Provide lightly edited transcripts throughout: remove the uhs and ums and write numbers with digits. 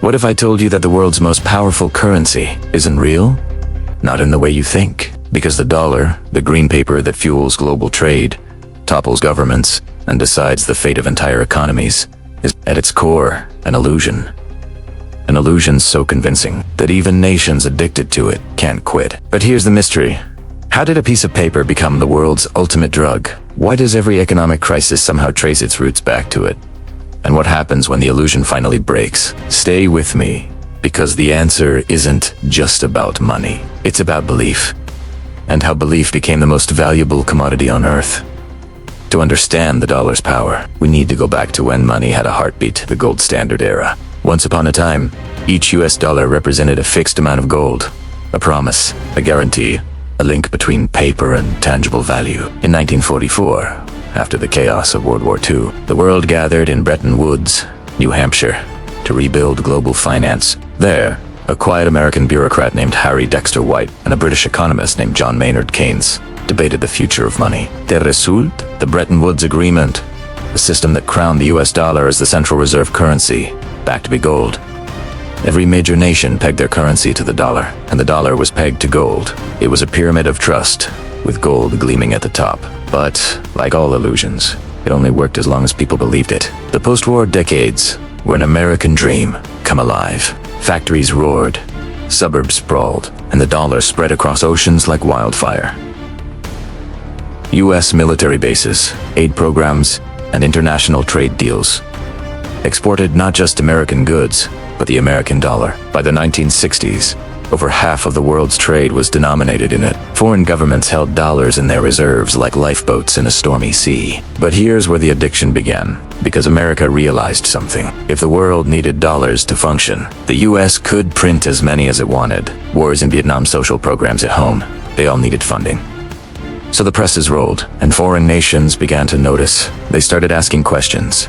What if I told you that the world's most powerful currency isn't real? Not in the way you think. Because the dollar, the green paper that fuels global trade, topples governments, and decides the fate of entire economies, is at its core an illusion. An illusion so convincing that even nations addicted to it can't quit. But here's the mystery. How did a piece of paper become the world's ultimate drug? Why does every economic crisis somehow trace its roots back to it? And what happens when the illusion finally breaks? Stay with me, because the answer isn't just about money. It's about belief, and how belief became the most valuable commodity on Earth. To understand the dollar's power, we need to go back to when money had a heartbeat, the gold standard era. Once upon a time, each US dollar represented a fixed amount of gold, a promise, a guarantee, a link between paper and tangible value. In 1944, after the chaos of World War II, the world gathered in Bretton Woods, New Hampshire, to rebuild global finance. There, a quiet American bureaucrat named Harry Dexter White and a British economist named John Maynard Keynes debated the future of money. The result? The Bretton Woods Agreement, a system that crowned the US dollar as the central reserve currency, backed by gold. Every major nation pegged their currency to the dollar, and the dollar was pegged to gold. It was a pyramid of trust, with gold gleaming at the top. But, like all illusions, it only worked as long as people believed it. The post-war decades were an American dream come alive. Factories roared, suburbs sprawled, and the dollar spread across oceans like wildfire. US military bases, aid programs, and international trade deals exported not just American goods, but the American dollar. By the 1960s, over half of the world's trade was denominated in it. Foreign governments held dollars in their reserves like lifeboats in a stormy sea. But here's where the addiction began, because America realized something. If the world needed dollars to function, the US could print as many as it wanted. Wars in Vietnam, social programs at home, they all needed funding. So the presses rolled, and foreign nations began to notice. They started asking questions.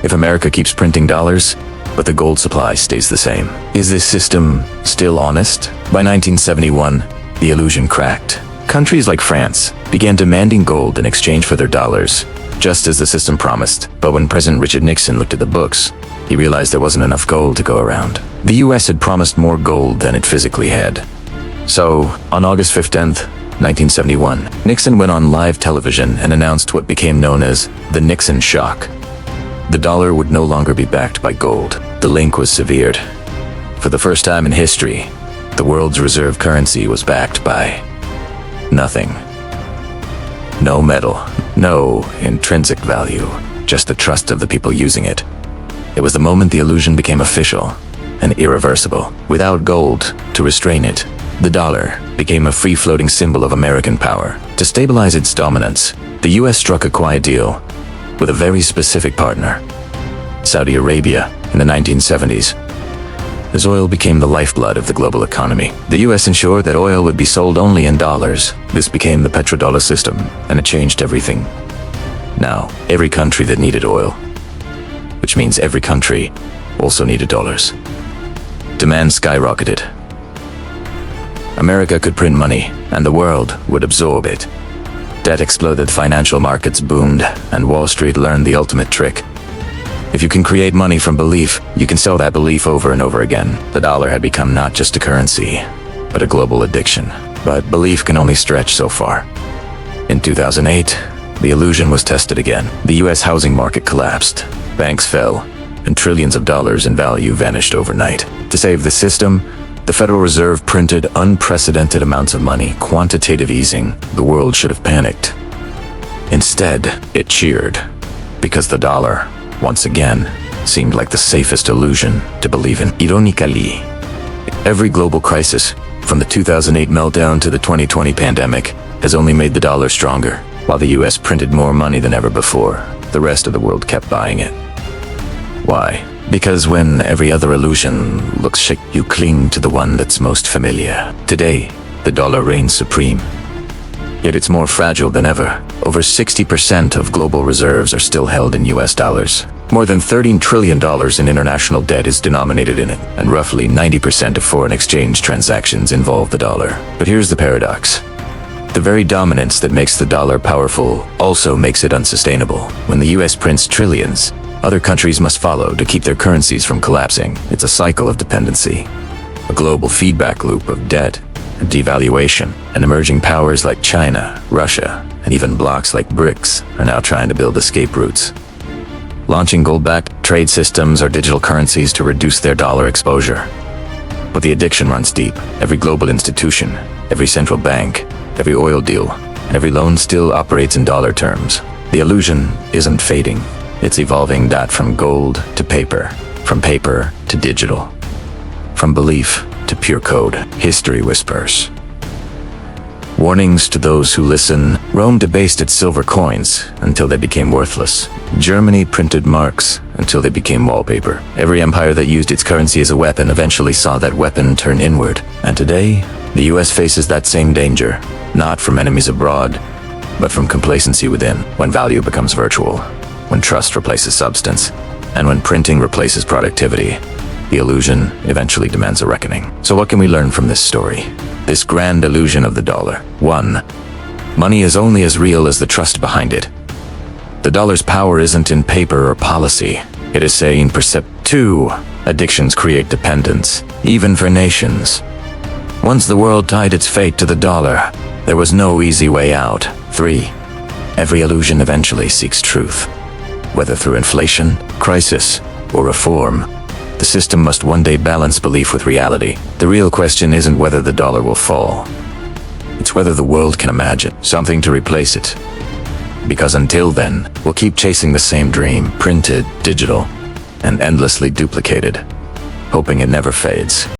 If America keeps printing dollars, but the gold supply stays the same, is this system still honest? By 1971, the illusion cracked. Countries like France began demanding gold in exchange for their dollars, just as the system promised. But when President Richard Nixon looked at the books, he realized there wasn't enough gold to go around. The US had promised more gold than it physically had. So, on August 15th, 1971, Nixon went on live television and announced what became known as the Nixon shock. The dollar would no longer be backed by gold. The link was severed. For the first time in history, the world's reserve currency was backed by nothing. No metal, no intrinsic value, just the trust of the people using it. It was the moment the illusion became official and irreversible. Without gold to restrain it, the dollar became a free-floating symbol of American power. To stabilize its dominance, the US struck a quiet deal with a very specific partner, Saudi Arabia, in the 1970s. As oil became the lifeblood of the global economy, the US ensured that oil would be sold only in dollars. This became the Petrodollar system, and it changed everything. Now, every country that needed oil, which means every country also needed dollars. Demand skyrocketed. America could print money, and the world would absorb it. Debt exploded, financial markets boomed, and Wall Street learned the ultimate trick. If you can create money from belief, you can sell that belief over and over again. The dollar had become not just a currency, but a global addiction. But belief can only stretch so far. In 2008, the illusion was tested again. The US housing market collapsed, banks fell, and trillions of dollars in value vanished overnight. To save the system, the Federal Reserve printed unprecedented amounts of money, quantitative easing. The world should have panicked. Instead, it cheered, because the dollar, once again, seemed like the safest illusion to believe in. Ironically, every global crisis, from the 2008 meltdown to the 2020 pandemic, has only made the dollar stronger. While the US printed more money than ever before, the rest of the world kept buying it. Why? Because when every other illusion looks shit, you cling to the one that's most familiar. Today, the dollar reigns supreme. Yet it's more fragile than ever. Over 60% of global reserves are still held in US dollars. More than $13 trillion in international debt is denominated in it, and roughly 90% of foreign exchange transactions involve the dollar. But here's the paradox. The very dominance that makes the dollar powerful also makes it unsustainable. When the US prints trillions, Other countries must follow to keep their currencies from collapsing. It's a cycle of dependency, a global feedback loop of debt and devaluation. And emerging powers like China, Russia, and even blocs like BRICS are now trying to build escape routes, launching gold-backed trade systems or digital currencies to reduce their dollar exposure. But the addiction runs deep. Every global institution, every central bank, every oil deal, and every loan still operates in dollar terms. The illusion isn't fading. It's evolving that from gold to paper, from paper to digital, from belief to pure code. History whispers. Warnings to those who listen. Rome debased its silver coins until they became worthless. Germany printed marks until they became wallpaper. Every empire that used its currency as a weapon eventually saw that weapon turn inward. And today, the US faces that same danger, not from enemies abroad, but from complacency within. When value becomes virtual, when trust replaces substance, and when printing replaces productivity, the illusion eventually demands a reckoning. So what can we learn from this story? This grand illusion of the dollar. 1. Money is only as real as the trust behind it. The dollar's power isn't in paper or policy. It is saying percept. 2. Addictions create dependence, even for nations. Once the world tied its fate to the dollar, there was no easy way out. 3. Every illusion eventually seeks truth. Whether through inflation, crisis, or reform, the system must one day balance belief with reality. The real question isn't whether the dollar will fall. It's whether the world can imagine something to replace it. Because until then, we'll keep chasing the same dream, printed, digital, and endlessly duplicated, hoping it never fades.